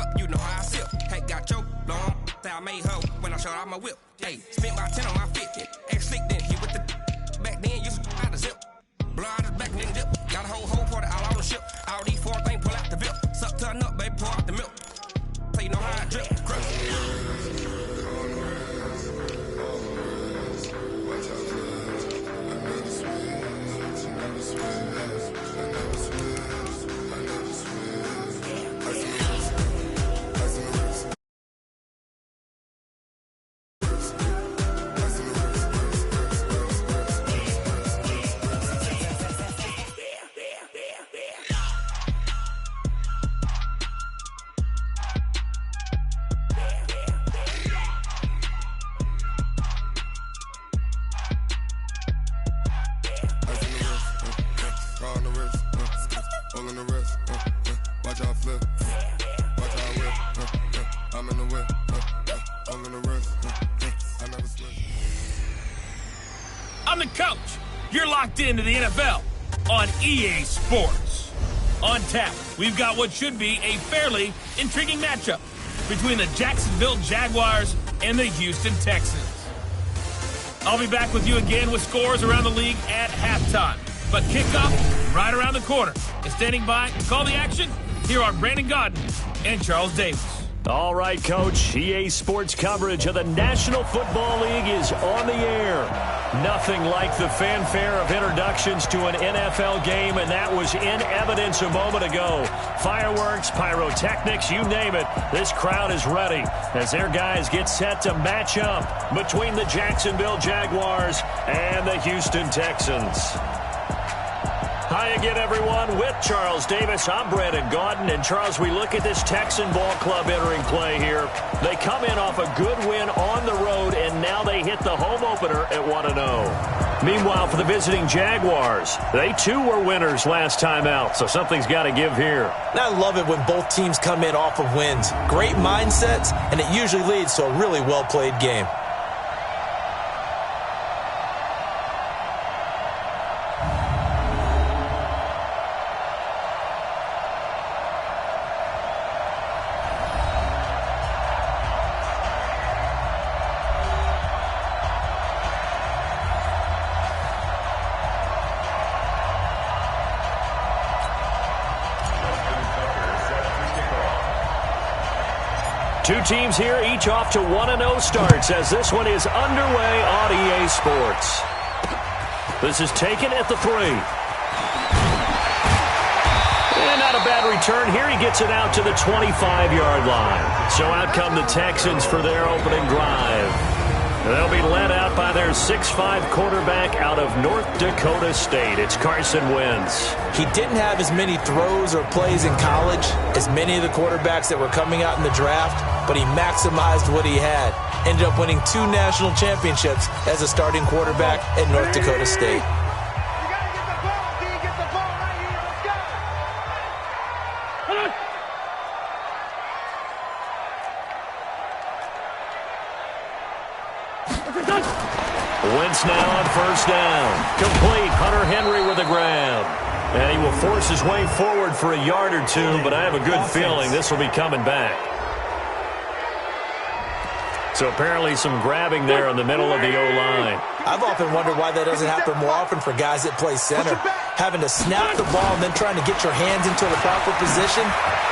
up, you know how I sip. Hey, got your long, I made her when I showed out my whip. Hey, spent about 10 on my 50. Ex slick then he with the back then used to out the zip. Blow out his back then dip. Got a whole party all on the ship. All these four things pull out the VIP. Suck turn up, baby, pour out the milk. So you know how I drip. Crush. I'm the coach. You're locked into the NFL on EA Sports. On tap, we've got what should be a fairly intriguing matchup between the Jacksonville Jaguars and the Houston Texans. I'll be back with you again with scores around the league at halftime. But kickoff right around the corner. And standing by to call the action, here are Brandon Godden and Charles Davis. All right, Coach. EA Sports coverage of the National Football League is on the air. Nothing like the fanfare of introductions to an NFL game, and that was in evidence a moment ago. Fireworks, pyrotechnics, you name it. This crowd is ready as their guys get set to match up between the Jacksonville Jaguars and the Houston Texans. Hi again, everyone. With Charles Davis, I'm Brandon Godden. And, Charles, we look at this Texan ball club entering play here. They come in off a good win on the road, and now they hit the home opener at 1-0. Meanwhile, for the visiting Jaguars, they, too, were winners last time out, so something's got to give here. I love it when both teams come in off of wins. Great mindsets, and it usually leads to a really well-played game. Two teams here, each off to 1-0 starts as this one is underway on EA Sports. This is taken at the 3. And not a bad return here. He gets it out to the 25-yard line. So out come the Texans for their opening drive. They'll be led out by their 6'5 quarterback out of North Dakota State. It's Carson Wentz. He didn't have as many throws or plays in college as many of the quarterbacks that were coming out in the draft, but he maximized what he had. Ended up winning 2 national championships as a starting quarterback at North Dakota State. Wentz now on first down. Complete. Hunter Henry with the grab. And he will force his way forward for a yard or two, but I have a good feeling this will be coming back. So apparently some grabbing there in the middle of the O-line. I've often wondered why that doesn't happen more often for guys that play center. Having to snap the ball and then trying to get your hands into the proper position,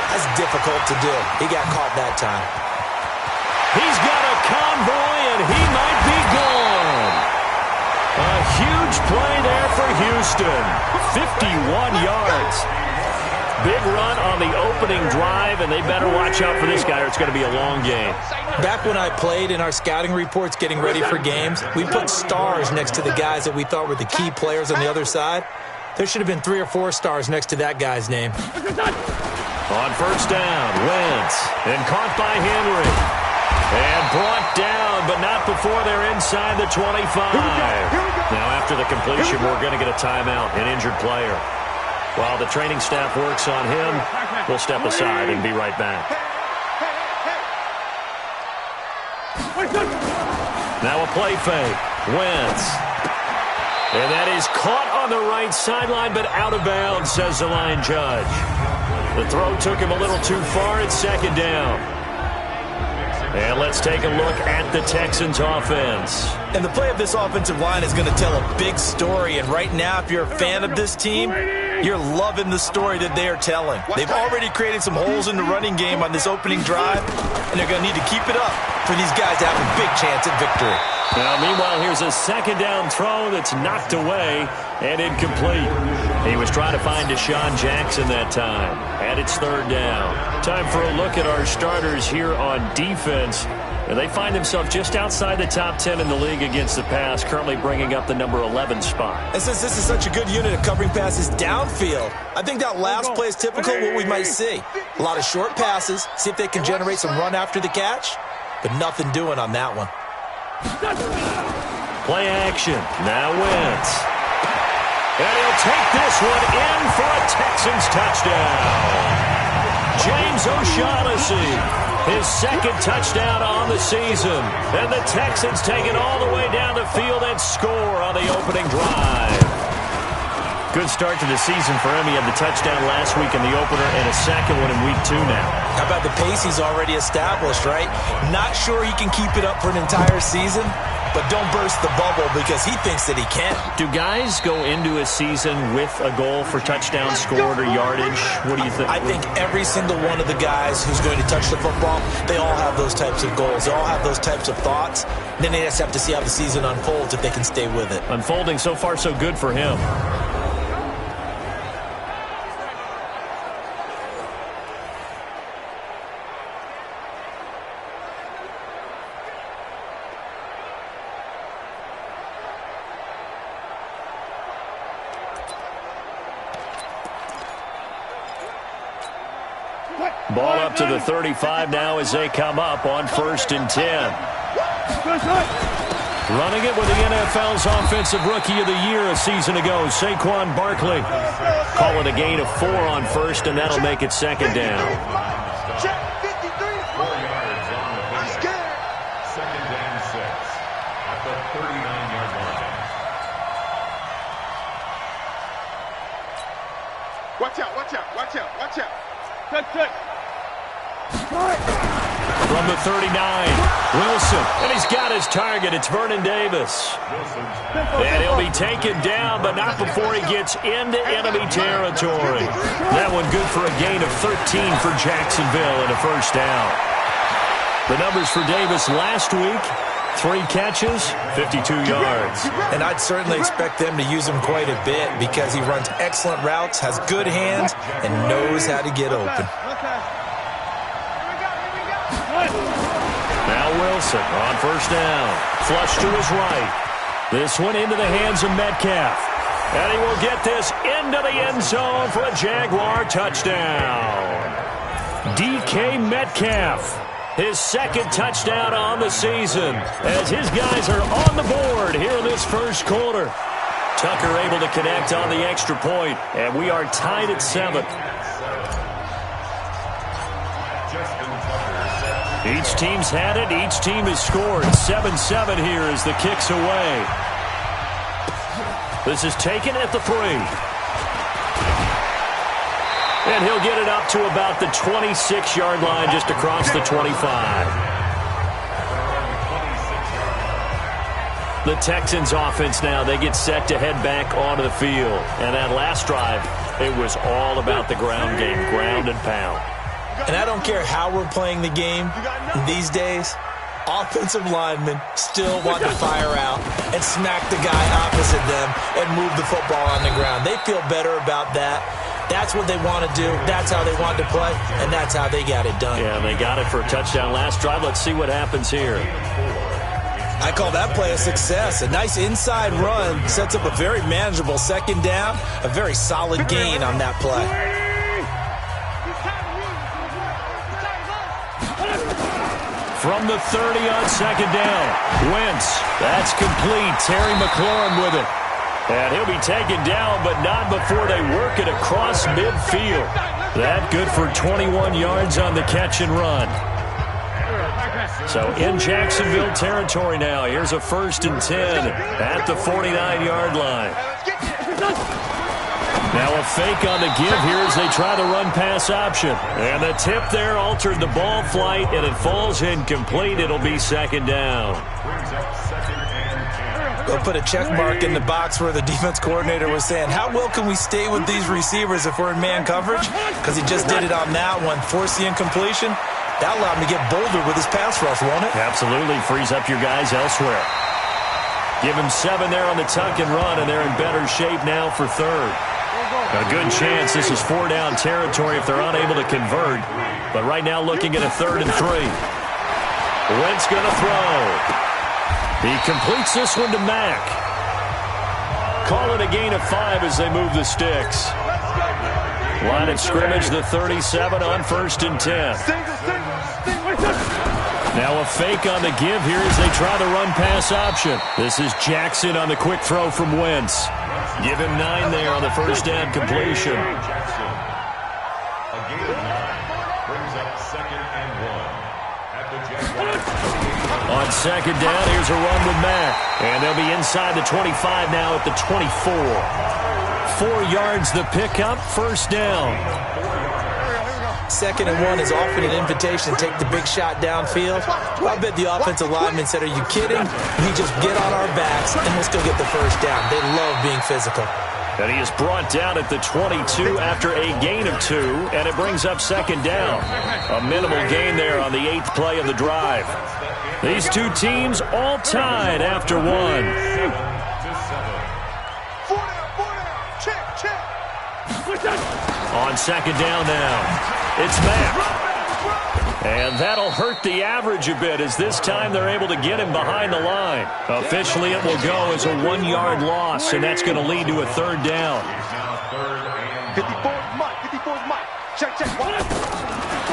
that's difficult to do. He got caught that time. He's got a convoy, and he might be gone. A huge play there for Houston. 51 yards. Big run on the opening drive, and they better watch out for this guy or it's going to be a long game. Back when I played in our scouting reports getting ready for games, we put stars next to the guys that we thought were the key players on the other side. There should have been 3 or 4 stars next to that guy's name. On first down, Wentz, and caught by Henry. And brought down, but not before they're inside the 25. Now, after the completion, we're going to get a timeout, an injured player. While the training staff works on him, we'll step aside and be right back. Now a play fake. Wentz. And that is caught on the right sideline, but out of bounds, says the line judge. The throw took him a little too far. It's second down. And let's take a look at the Texans offense. And the play of this offensive line is going to tell a big story. And right now, if you're a fan of this team, you're loving the story that they are telling. They've already created some holes in the running game on this opening drive, and they're going to need to keep it up for these guys to have a big chance at victory. Now, meanwhile, here's a second down throw that's knocked away and incomplete. He was trying to find Deshaun Jackson that time, and it's third down. Time for a look at our starters here on defense. And they find themselves just outside the top 10 in the league against the pass, currently bringing up the number 11 spot. And since this is such a good unit of covering passes downfield, I think that last play is typical of what we might see. A lot of short passes, see if they can generate some run after the catch, but nothing doing on that one. Play action. Now Wentz. And he'll take this one in for a Texans touchdown. James O'Shaughnessy, his second touchdown on the season. And the Texans take it all the way down the field and score on the opening drive. Good start to the season for him. He had the touchdown last week in the opener and a second one in week 2 now. How about the pace he's already established, right? Not sure he can keep it up for an entire season, but don't burst the bubble because he thinks that he can. Do guys go into a season with a goal for touchdown scored or yardage? What do you think? I think every single one of the guys who's going to touch the football, they all have those types of goals. They all have those types of thoughts. Then they just have to see how the season unfolds if they can stay with it. Unfolding so far so good for him. Ball up to the 35 now as they come up on 1st and 10. Running it with the NFL's Offensive Rookie of the Year a season ago, Saquon Barkley. Call it a gain of 4 on 1st, and that'll make it 2nd down. Check 53 4 yards on the play. 2nd and 6 at the 39-yard line. Watch out, watch out, watch out, watch out. Touch. From the 39, Wilson, and he's got his target. It's Vernon Davis. And he'll be taken down, but not before he gets into enemy territory. That one good for a gain of 13 for Jacksonville and a 1st down. The numbers for Davis last week, 3 catches, 52 yards. And I'd certainly expect them to use him quite a bit because he runs excellent routes, has good hands, and knows how to get open. Now Wilson on 1st down. Flush to his right. This one into the hands of Metcalf. And he will get this into the end zone for a Jaguar touchdown. DK Metcalf, his 2nd touchdown on the season, as his guys are on the board here in this 1st quarter. Tucker able to connect on the extra point, and we are tied at 7. Each team's had it. Each team has scored. 7-7 here as the kick's away. This is taken at the 3. And he'll get it up to about the 26-yard line just across the 25. The Texans offense now, they get set to head back onto the field. And that last drive, it was all about the ground game, ground and pound. And I don't care how we're playing the game these days, offensive linemen still want to fire out and smack the guy opposite them and move the football on the ground. They feel better about that. That's what they want to do. That's how they want to play, and that's how they got it done. Yeah, they got it for a touchdown last drive. Let's see what happens here. I call that play a success. A nice inside run sets up a very manageable 2nd down, a very solid gain on that play. From the 30 on 2nd down, Wentz, that's complete. Terry McLaurin with it. And he'll be taken down, but not before they work it across midfield. That good for 21 yards on the catch and run. So in Jacksonville territory now, here's a 1st and 10 at the 49-yard line. Now a fake on the give here as they try the run-pass option. And the tip there altered the ball flight, and it falls incomplete. It'll be second down. They'll put a check mark in the box where the defense coordinator was saying, how well can we stay with these receivers if we're in man coverage? Because he just did it on that one, forced the incompletion. That allowed him to get bolder with his pass rush, won't it? Absolutely. Frees up your guys elsewhere. Give him 7 there on the tuck and run, and they're in better shape now for third. A good chance this is 4-down territory if they're unable to convert. But right now looking at a 3rd and 3. Wentz going to throw. He completes this one to Mack. Call it a gain of 5 as they move the sticks. Line of scrimmage, the 37 on 1st and 10. Now a fake on the give here as they try the run-pass option. This is Jackson on the quick throw from Wentz. Give him 9 there on the first down completion. A gain of 9 brings up 2nd and 1 at the Jaguars. On 2nd down, here's a run with Mack. And they'll be inside the 25 now at the 24. 4 yards the pickup, 1st down. 2nd and 1 is often an invitation to take the big shot downfield. Well, I bet the offensive lineman said, are you kidding? We just get on our backs and let's go get the 1st down. They love being physical. And he is brought down at the 22 after a gain of 2, and it brings up 2nd down. A minimal gain there on the 8th play of the drive. These two teams all tied after 1. On 2nd down now. It's Mack. And that'll hurt the average a bit as this time they're able to get him behind the line. Officially, it will go as a 1-yard loss, and that's going to lead to a 3rd down. 54's Mike. 54's Mike. Check.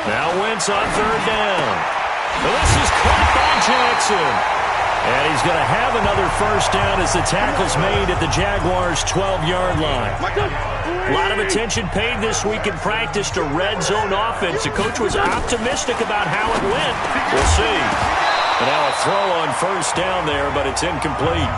Now Wentz on 3rd down. Well, this is caught by Jackson. And he's going to have another 1st down as the tackle's made at the Jaguars' 12-yard line. A lot of attention paid this week in practice to red zone offense. The coach was optimistic about how it went. We'll see. And now a throw on 1st down there, but it's incomplete.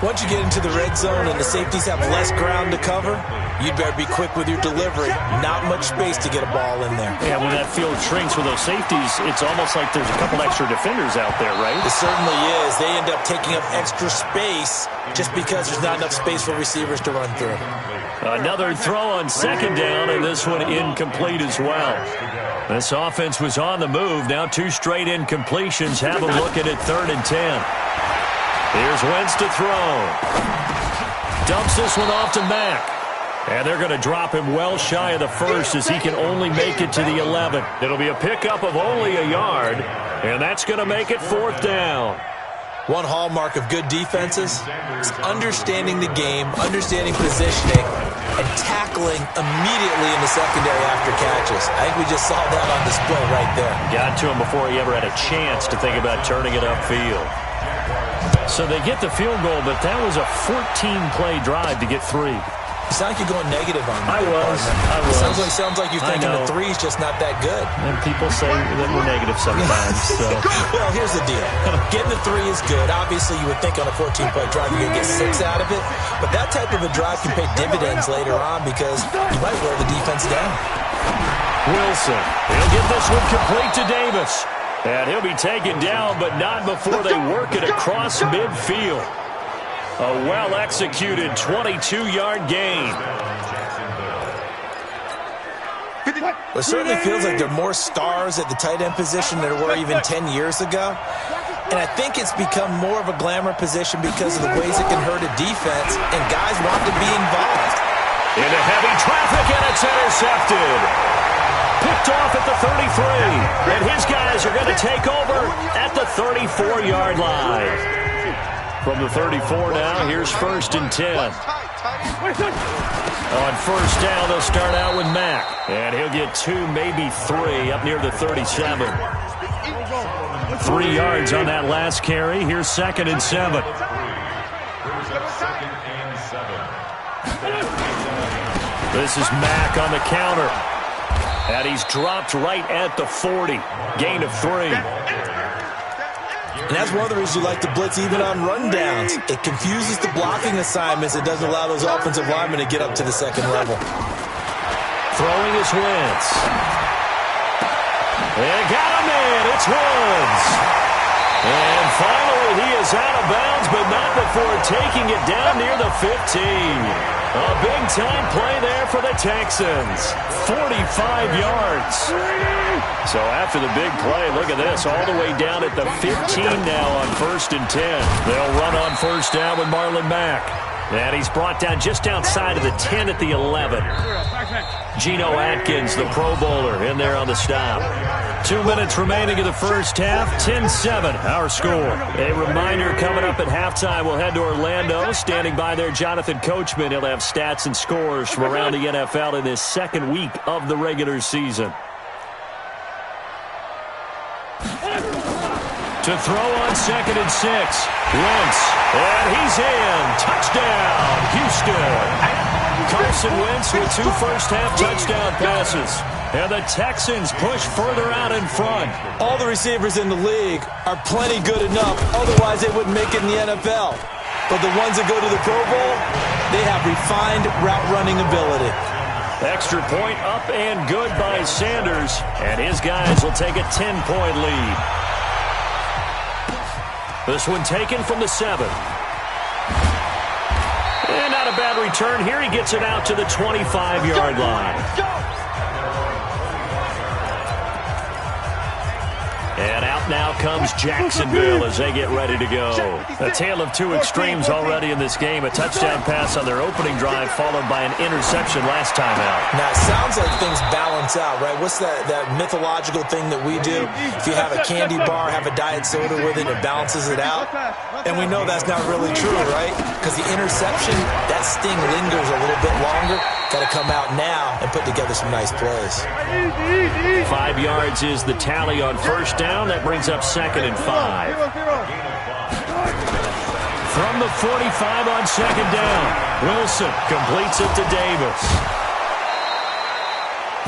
Once you get into the red zone and the safeties have less ground to cover, you'd better be quick with your delivery. Not much space to get a ball in there. Yeah, when that field shrinks with those safeties, it's almost like there's a couple extra defenders out there, right? It certainly is. They end up taking up extra space just because there's not enough space for receivers to run through. Another throw on 2nd down, and this one incomplete as well. This offense was on the move. Now 2 straight incompletions. Have them looking at 3rd and 10. Here's Wentz to throw. Dumps this one off to Mack. And they're going to drop him well shy of the 1st as he can only make it to the 11. It'll be a pickup of only a yard, and that's going to make it 4th down. One hallmark of good defenses is understanding the game, understanding positioning, and tackling immediately in the secondary after catches. I think we just saw that on display right there. Got to him before he ever had a chance to think about turning it upfield. So they get the field goal, but that was a 14-play drive to get 3. It's not like you're going negative on that. I was. Sounds like you're thinking the 3's just not that good. And people say that we're negative sometimes. So. Well, here's the deal. Getting the 3 is good. Obviously, you would think on a 14-play drive you're going to get 6 out of it. But that type of a drive can pay dividends later on because you might wear the defense down. Wilson. He'll get this one complete to Davis. And he'll be taken down, but not before they work it across midfield. A well-executed 22-yard gain. It certainly feels like there are more stars at the tight end position than there were even 10 years ago. And I think it's become more of a glamour position because of the ways it can hurt a defense, and guys want to be involved. Into heavy traffic, and it's intercepted. Picked off at the 33. And his guys are going to take over at the 34-yard line. From the 34 now, here's 1st and 10. On 1st down, they'll start out with Mack. And he'll get 2, maybe 3, up near the 37. 3 yards on that last carry. Here's 2nd and 7. This is Mack on the counter. And he's dropped right at the 40. Gain of 3. And that's one of the reasons you like to blitz even on rundowns. It confuses the blocking assignments. It doesn't allow those offensive linemen to get up to the second level. Throwing is Wentz. And got him in. It's Woods. And finally, he is out of bounds, but not before taking it down near the 15. A big-time play there for the Texans. 45 yards. So after the big play, look at this, all the way down at the 15 now on 1st and 10. They'll run on first down with Marlon Mack. And he's brought down just outside of the 10 at the 11. Geno Atkins, the Pro Bowler, in there on the stop. 2 minutes remaining in the first half, 10-7, our score. A reminder coming up at halftime, we'll head to Orlando. Standing by there, Jonathan Coachman. He'll have stats and scores from around the NFL in this second week of the regular season. To throw on 2nd and 6. Wentz. And he's in. Touchdown, Houston. Carson Wentz with 2 first-half touchdown passes. And the Texans push further out in front. All the receivers in the league are plenty good enough. Otherwise, they wouldn't make it in the NFL. But the ones that go to the Pro Bowl, they have refined route-running ability. Extra point up and good by Sanders. And his guys will take a 10-point lead. This one taken from the 7. And not a bad return here. He gets it out to the 25-yard line. And out now comes Jacksonville as they get ready to go. A tale of two extremes already in this game. A touchdown pass on their opening drive followed by an interception last time out. Now, it sounds like things balance out, right? What's that mythological thing that we do? If you have a candy bar, have a diet soda with it, it balances it out. And we know that's not really true, right? Because the interception, that sting lingers a little bit longer. Got to come out now and put together some nice plays. 5 yards is the tally on first down. That brings up 2nd and 5. From the 45 on 2nd down, Wilson completes it to Davis.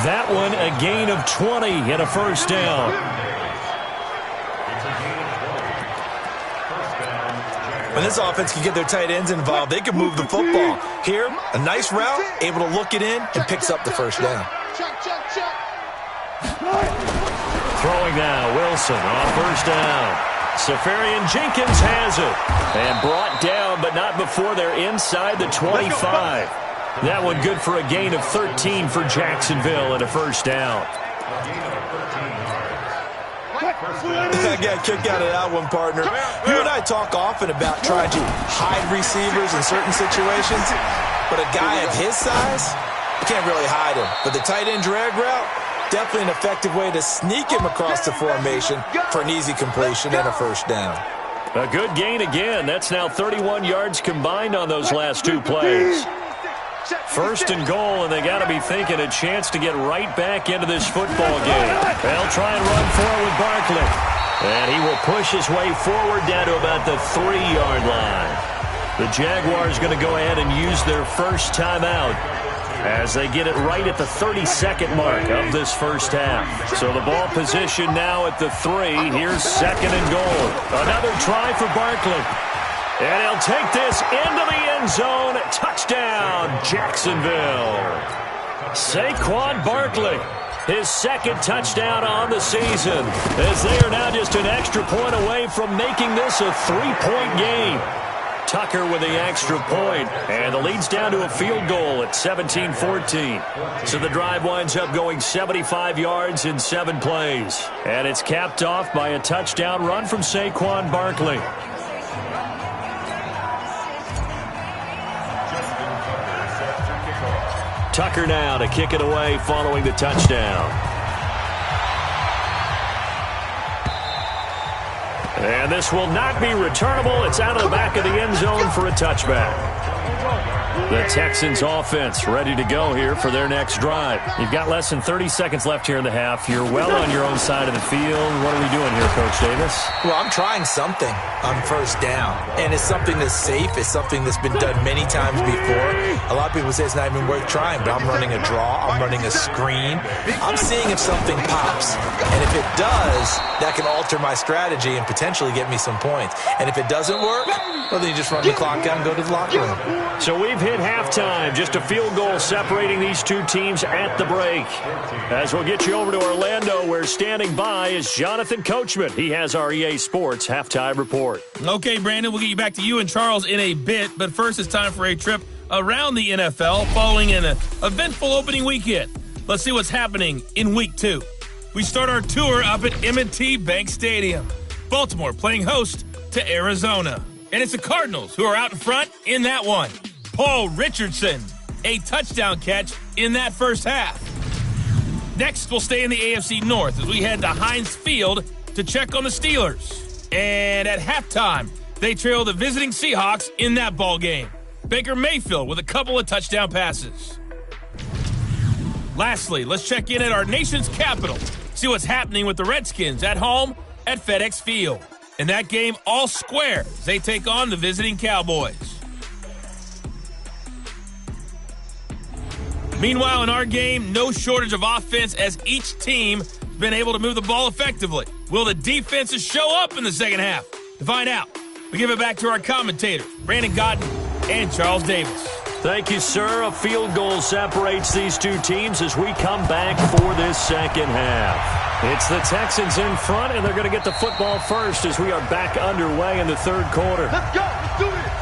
That one a gain of 20 and a first down. When this offense can get their tight ends involved, they can move the football. Here, a nice route, able to look it in, and picks up the first down. Throwing now, Wilson on first down. Safarian Jenkins has it. And brought down, but not before they're inside the 25. That one good for a gain of 13 for Jacksonville and a first down. I got a kick out of that one, partner. You and I talk often about trying to hide receivers in certain situations, but a guy of his size, you can't really hide him. But the tight end drag route, definitely an effective way to sneak him across the formation for an easy completion and a first down. A good gain again. That's now 31 yards combined on those last 2 plays. First and goal, and they got to be thinking a chance to get right back into this football game. They'll try and run forward with Barkley. And he will push his way forward down to about the 3-yard line. The Jaguars going to go ahead and use their first timeout as they get it right at the 32nd mark of this first half. So the ball position now at the 3. Here's 2nd and goal. Another try for Barkley. And he'll take this into the end zone. Touchdown, Jacksonville. Saquon Barkley, his 2nd touchdown on the season, as they are now just an extra point away from making this a 3-point game. Tucker with the extra point, and the lead's down to a field goal at 17-14. So the drive winds up going 75 yards in 7 plays. And it's capped off by a touchdown run from Saquon Barkley. Tucker now to kick it away following the touchdown. And this will not be returnable. It's out of the back of the end zone for a touchback. The Texans offense ready to go here for their next drive. You've got less than 30 seconds left here in the half. You're well on your own side of the field. What are we doing here, Coach Davis? Well, I'm trying something on first down, and it's something that's safe. It's something that's been done many times before. A lot of people say it's not even worth trying, but I'm running a draw. I'm running a screen. I'm seeing if something pops, and if it does, that can alter my strategy and potentially get me some points. And if it doesn't work, well, then you just run the clock out and go to the locker room. So we've hit halftime. Just a field goal separating these two teams at the break. As we'll get you over to Orlando, where standing by is Jonathan Coachman. He has our EA Sports halftime report. Okay, Brandon, we'll get you back to you and Charles in a bit. But first, it's time for a trip around the NFL following an eventful opening weekend. Let's see what's happening in Week 2. We start our tour up at M&T Bank Stadium. Baltimore playing host to Arizona. And it's the Cardinals who are out in front in that one. Paul Richardson, a touchdown catch in that first half. Next, we'll stay in the AFC North as we head to Heinz Field to check on the Steelers. And at halftime, they trail the visiting Seahawks in that ball game. Baker Mayfield with a couple of touchdown passes. Lastly, let's check in at our nation's capital. See what's happening with the Redskins at home at FedEx Field. In that game, all square as they take on the visiting Cowboys. Meanwhile, in our game, no shortage of offense as each team has been able to move the ball effectively. Will the defenses show up in the second half? To find out, we give it back to our commentators, Brandon Godden and Charles Davis. Thank you, sir. A field goal separates these two teams as we come back for this second half. It's the Texans in front, and they're going to get the football first as we are back underway in the third quarter. Let's go. Let's do it.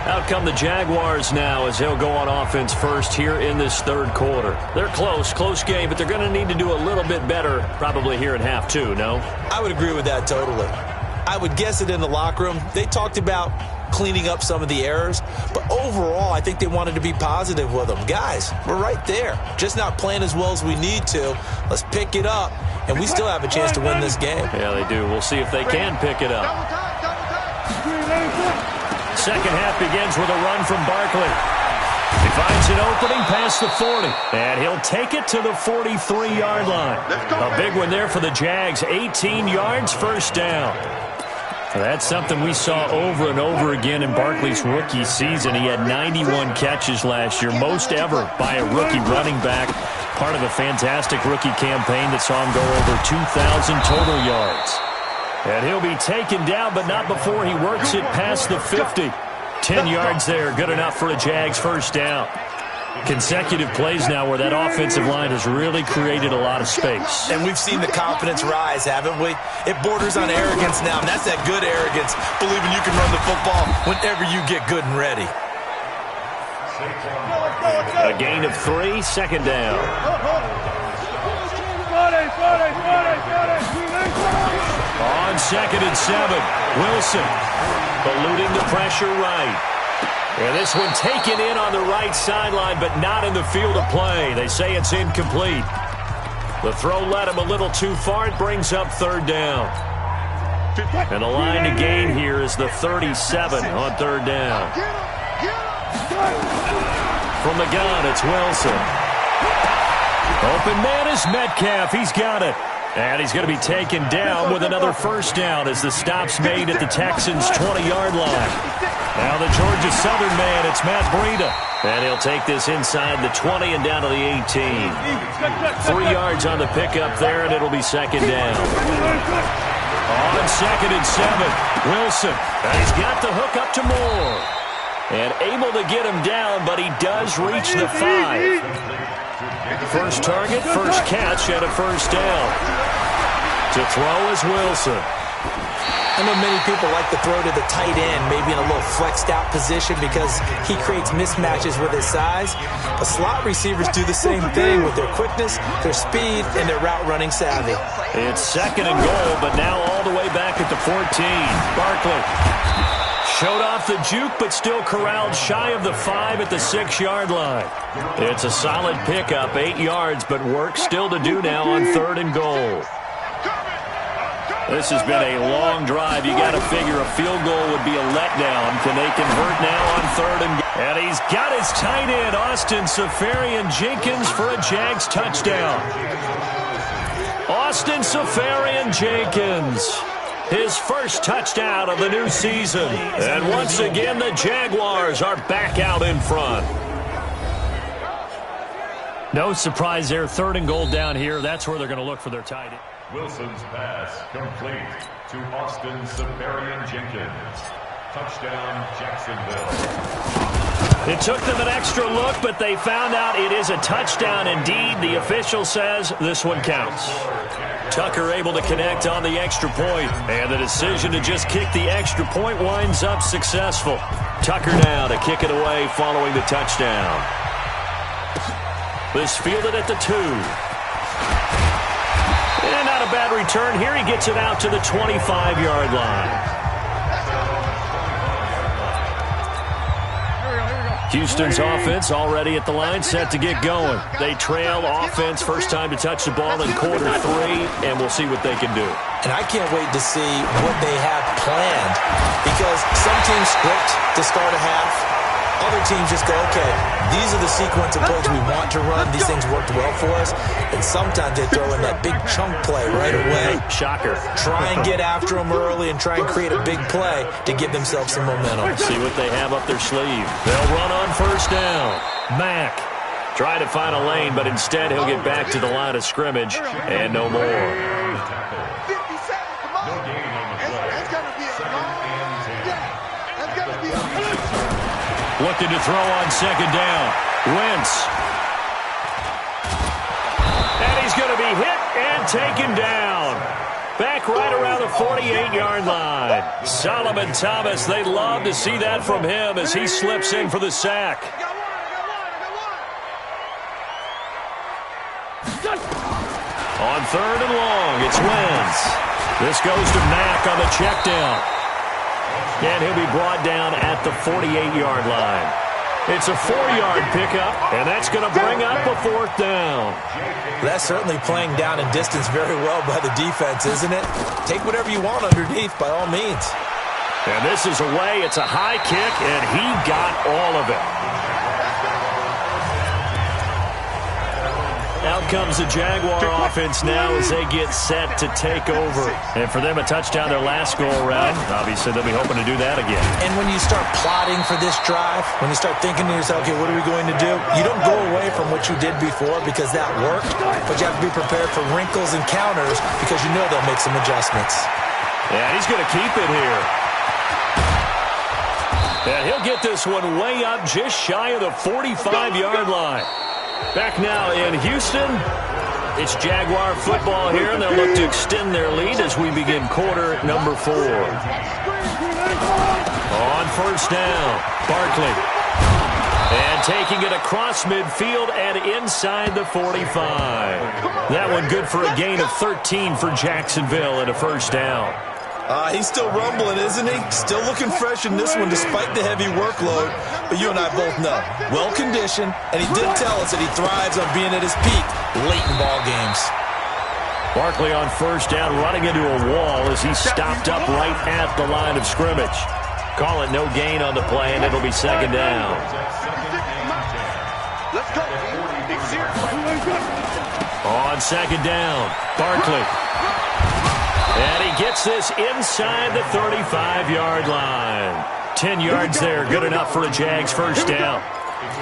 Out come the Jaguars now as they'll go on offense first here in this third quarter. They're close game, but they're going to need to do a little bit better probably here in half two, no? I would agree with that totally. I would guess it in the locker room. They talked about cleaning up some of the errors, but overall, I think they wanted to be positive with them. Guys, we're right there, just not playing as well as we need to. Let's pick it up, and we still have a chance to win this game. Yeah, they do. We'll see if they can pick it up. Second half begins with a run from Barkley. He finds an opening past the 40, and he'll take it to the 43-yard line. A big one there for the Jags, 18 yards, first down. That's something we saw over and over again in Barkley's rookie season. He had 91 catches last year, most ever by a rookie running back. Part of a fantastic rookie campaign that saw him go over 2,000 total yards. And he'll be taken down, but not before he works it past the 50. 10 yards there, good enough for a Jags first down. Consecutive plays now where that offensive line has really created a lot of space. And we've seen the confidence rise, haven't we? It borders on arrogance now, and that's that good arrogance, believing you can run the football whenever you get good and ready. A gain of 3, second down. On 2nd and 7, Wilson eluding the pressure right. And this one taken in on the right sideline, but not in the field of play. They say it's incomplete. The throw led him a little too far. It brings up third down. And the line to gain here is the 37 on third down. From the gun, it's Wilson. Open man is Metcalf. He's got it. And he's going to be taken down with another first down as the stop's made at the Texans' 20-yard line. Now the Georgia Southern man, it's Matt Breida. And he'll take this inside the 20 and down to the 18. 3 yards on the pickup there, and it'll be second down. On 2nd and 7, Wilson. And he's got the hook up to Moore. And able to get him down, but he does reach the 5. First target, first catch, and a first down. To throw is Wilson. I know many people like to throw to the tight end, maybe in a little flexed out position because he creates mismatches with his size. But slot receivers do the same thing with their quickness, their speed, and their route running savvy. It's 2nd and goal, but now all the way back at the 14. Barkley showed off the juke, but still corralled shy of the 5 at the 6-yard line. It's a solid pickup, 8 yards, but work still to do now on 3rd and goal. This has been a long drive. You got to figure a field goal would be a letdown. Can they convert now on 3rd and goal? And he's got his tight end, Austin Seferian-Jenkins, for a Jags touchdown. Austin Seferian-Jenkins, his first touchdown of the new season. And once again, the Jaguars are back out in front. No surprise there. 3rd and goal down here. That's where they're going to look for their tight end. Wilson's pass complete to Austin Seferian-Jenkins. Touchdown, Jacksonville. It took them an extra look, but they found out it is a touchdown indeed. The official says this one counts. Tucker able to connect on the extra point, and the decision to just kick the extra point winds up successful. Tucker now to kick it away following the touchdown. This fielded at the 2. And not a bad return here. He gets it out to the 25-yard line. Houston's offense already at the line, set to get going. They trail offense, first time to touch the ball in quarter 3, and we'll see what they can do. And I can't wait to see what they have planned, because some teams script to start a half. Other teams just go, okay, these are the sequence of plays we want to run. These things worked well for us. And sometimes they throw in that big chunk play right away. Shocker. Try and get after them early and try and create a big play to give themselves some momentum. See what they have up their sleeve. They'll run on first down. Mack try to find a lane, but instead he'll get back to the line of scrimmage and no more. 50 seconds, come on. No gain on the play. That's going to be a That's going to be a Looking to throw on 2nd down. Wentz. And he's going to be hit and taken down. Back right around the 48-yard line. Solomon Thomas, they'd love to see that from him as he slips in for the sack. On 3rd and long, it's Wentz. This goes to Mack on the check down. And he'll be brought down at the 48-yard line. It's a 4-yard pickup, and that's going to bring up a 4th down. That's certainly playing down in distance very well by the defense, isn't it? Take whatever you want underneath, by all means. And this is away. It's a high kick, and he got all of it. Out comes the Jaguar offense now as they get set to take over. And for them, a touchdown their last go-around. Obviously, they'll be hoping to do that again. And when you start plotting for this drive, when you start thinking to yourself, okay, what are we going to do? You don't go away from what you did before because that worked, but you have to be prepared for wrinkles and counters because you know they'll make some adjustments. Yeah, he's going to keep it here. And he'll get this one way up just shy of the 45-yard line. Back now in Houston, it's Jaguar football here, and they'll look to extend their lead as we begin quarter number 4. On first down, Barkley. And taking it across midfield and inside the 45. That one good for a gain of 13 for Jacksonville and a first down. He's still rumbling, isn't he? Still looking fresh in this one despite the heavy workload. But you and I both know, well-conditioned, and he did tell us that he thrives on being at his peak late in ball games. Barkley on first down running into a wall as he stopped up right at the line of scrimmage. Call it no gain on the play, and it'll be 2nd down. Let's go. On 2nd down, Barkley. And he gets this inside the 35-yard line. 10 yards there, good enough for a Jags first down.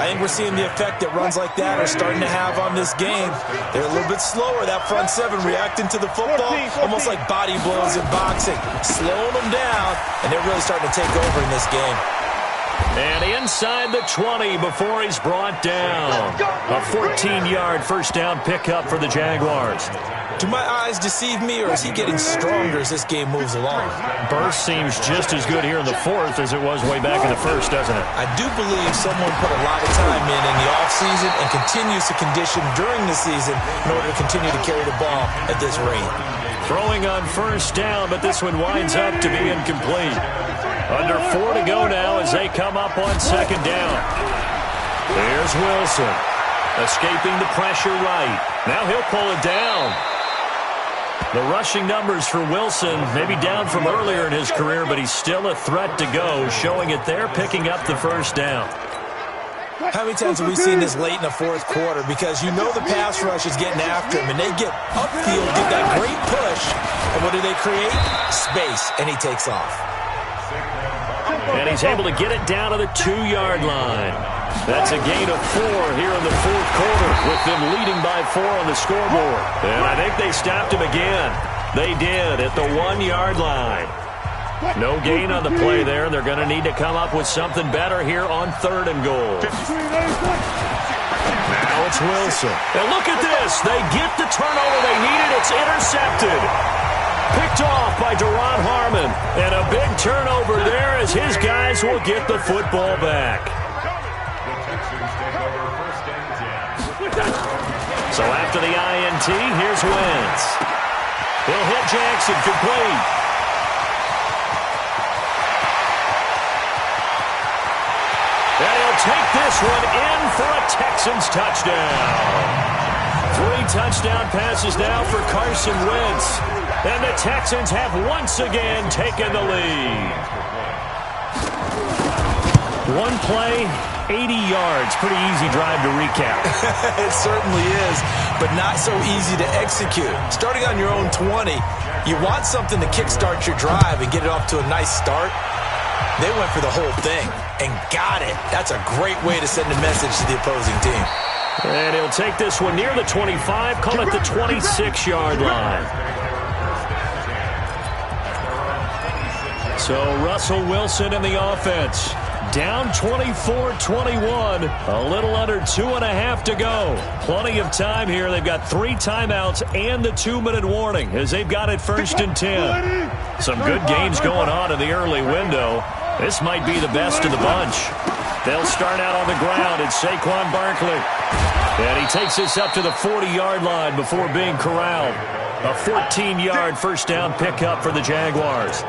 I think we're seeing the effect that runs like that are starting to have on this game. They're a little bit slower, that front 7, reacting to the football, almost like body blows in boxing. Slowing them down, and they're really starting to take over in this game. And inside the 20 before he's brought down. A 14-yard first down pickup for the Jaguars. Do my eyes deceive me, or is he getting stronger as this game moves along? Burst seems just as good here in the 4th as it was way back in the 1st, doesn't it? I do believe someone put a lot of time in the offseason and continues to condition during the season in order to continue to carry the ball at this rate. Throwing on first down, but this one winds up to be incomplete. Under 4 to go now as they come up on 2nd down. There's Wilson. Escaping the pressure right. Now he'll pull it down. The rushing numbers for Wilson, maybe down from earlier in his career, but he's still a threat to go, showing it there, picking up the first down. How many times have we seen this late in the fourth quarter? Because you know the pass rush is getting after him, and they get upfield, get that great push, and what do they create? Space, and he takes off. And he's able to get it down to the 2-yard line. That's a gain of 4 here in the fourth quarter, with them leading by 4 on the scoreboard. And I think they stopped him again. They did at the 1-yard line. No gain on the play there. They're going to need to come up with something better here on 3rd and goal. Now it's Wilson. And look at this. They get the turnover they needed. It's intercepted. Picked off by Deron Harmon. And a big turnover there as his guys will get the football back. So after the INT, here's Wentz. He'll hit Jackson complete. And he'll take this one in for a Texans touchdown. 3 touchdown passes now for Carson Wentz. And the Texans have once again taken the lead. One play, 80 yards. Pretty easy drive to recap. It certainly is, but not so easy to execute. Starting on your own 20, you want something to kickstart your drive and get it off to a nice start. They went for the whole thing and got it. That's a great way to send a message to the opposing team. And he'll take this one near the 25, call it the 26-yard line. So Russell Wilson in the offense. Down 24-21, a little under 2.5 to go. Plenty of time here. They've got 3 timeouts and the 2-minute warning as they've got it 1st and 10. Some good games going on in the early window. This might be the best of the bunch. They'll start out on the ground. It's Saquon Barkley. And he takes this up to the 40-yard line before being corralled. A 14-yard first down pickup for the Jaguars.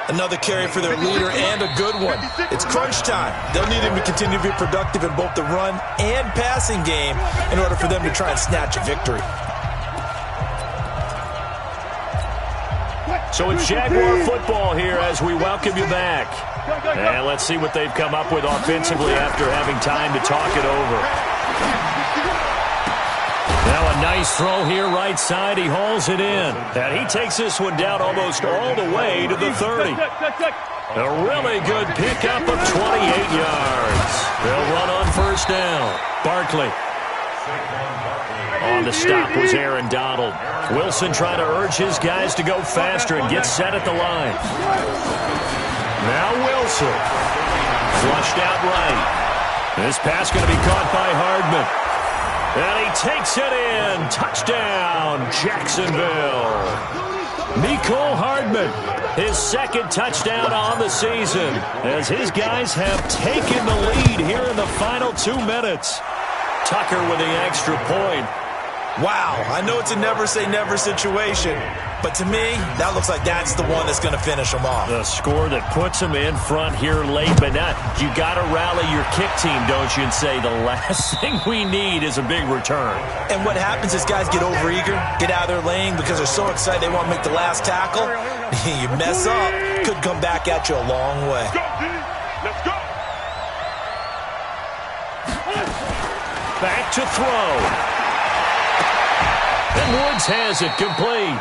Another carry for their leader and a good one. It's crunch time. They'll need him to continue to be productive in both the run and passing game in order for them to try and snatch a victory. So it's Jaguar football here as we welcome you back. And let's see what they've come up with offensively after having time to talk it over. Now a nice throw here right side. He hauls it in. And he takes this one down almost all the way to the 30. A really good pickup of 28 yards. They'll run on first down. Barkley. On the stop was Aaron Donald. Wilson trying to urge his guys to go faster and get set at the line. Now Wilson. Flushed out right. This pass going to be caught by Hardman. And he takes it in. Touchdown, Jacksonville. Mecole Hardman, his 2nd touchdown on the season, as his guys have taken the lead here in the final 2 minutes. Tucker with the extra point. Wow, I know it's a never-say-never situation, but to me, that looks like that's the one that's going to finish them off. The score that puts them in front here late, but not. You got to rally your kick team, don't you, and say the last thing we need is a big return. And what happens is guys get overeager, get out of their lane because they're so excited they want to make the last tackle. You mess up, could come back at you a long way. Let's go. Back to throw. And Woods has it complete.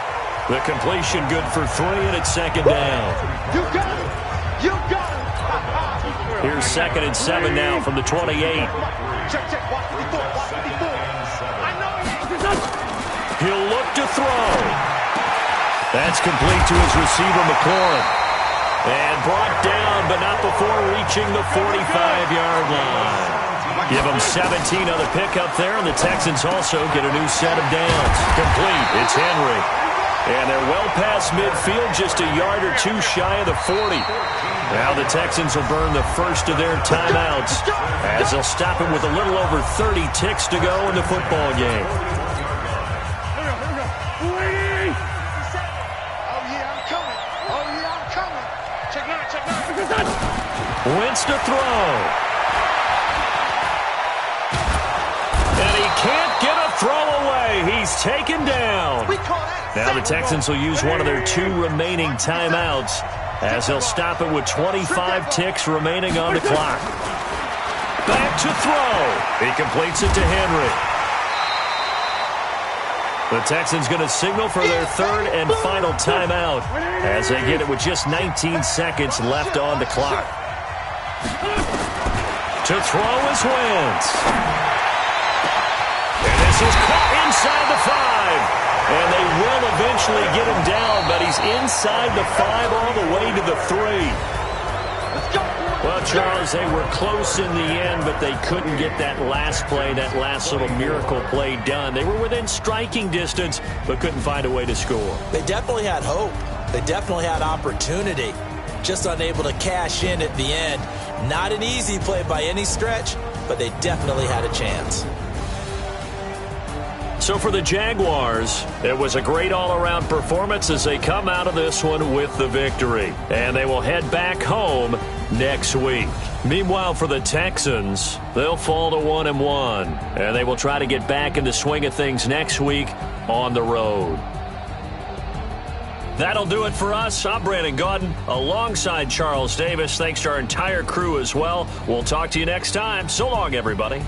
The completion good for 3, and it's 2nd down. You got it. You got it. Here's 2nd and 7 now from the 28. Check. He'll look to throw. That's complete to his receiver, McLaurin. And brought down, but not before reaching the 45-yard line. Give them 17 on the pickup there, and the Texans also get a new set of downs. Complete. It's Henry. And they're well past midfield, just a yard or 2 shy of the 40. Now the Texans will burn the first of their timeouts as they'll stop him with a little over 30 ticks to go in the football game. Wentz to throw. And he can't get a throw away. He's taken down. We call that Now the Texans will use one of their 2 remaining timeouts as they'll stop it with 25 ticks remaining on the clock. Back to throw. He completes it to Henry. The Texans going to signal for their 3rd and final timeout as they get it with just 19 seconds left on the clock. To throw is Wentz. And this is caught inside the 5. And they will eventually get him down, but he's inside the 5 all the way to the 3. Well, Charles, they were close in the end, but they couldn't get that last play, that last little miracle play done. They were within striking distance, but couldn't find a way to score. They definitely had hope. They definitely had opportunity. Just unable to cash in at the end. Not an easy play by any stretch, but they definitely had a chance. So for the Jaguars, it was a great all-around performance as they come out of this one with the victory. And they will head back home next week. Meanwhile, for the Texans, they'll fall to 1-1. And they will try to get back in the swing of things next week on the road. That'll do it for us. I'm Brandon Gaudin alongside Charles Davis. Thanks to our entire crew as well. We'll talk to you next time. So long, everybody.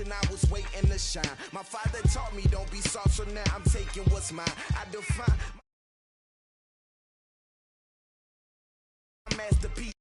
I was waiting to shine. My father taught me don't be soft, so now I'm taking what's mine. I define masterpiece.